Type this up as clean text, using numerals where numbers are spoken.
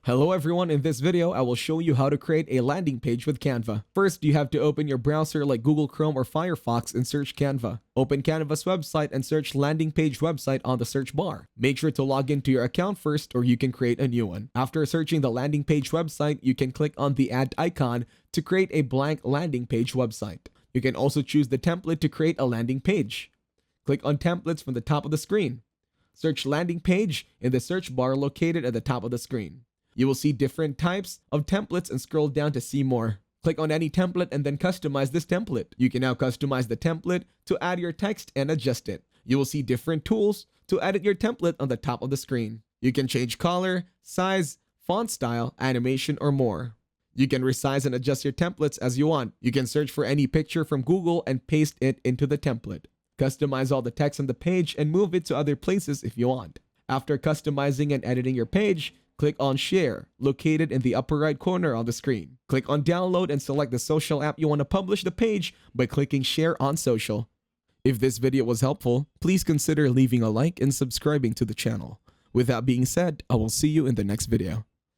Hello everyone, in this video I will show you how to create a landing page with Canva. First, you have to open your browser like Google Chrome or Firefox and search Canva. Open Canva's website and search landing page website on the search bar. Make sure to log into your account first or you can create a new one. After searching the landing page website, you can click on the add icon to create a blank landing page website. You can also choose the template to create a landing page. Click on templates from the top of the screen. Search landing page in the search bar located at the top of the screen. You will see different types of templates and scroll down to see more. Click on any template and then customize this template. You can now customize the template to add your text and adjust it. You will see different tools to edit your template on the top of the screen. You can change color, size, font style, animation, or more. You can resize and adjust your templates as you want. You can search for any picture from Google and paste it into the template. Customize all the text on the page and move it to other places if you want. After customizing and editing your page, click on Share, located in the upper right corner on the screen. Click on Download and select the social app you want to publish the page by clicking Share on Social. If this video was helpful, please consider leaving a like and subscribing to the channel. With that being said, I will see you in the next video.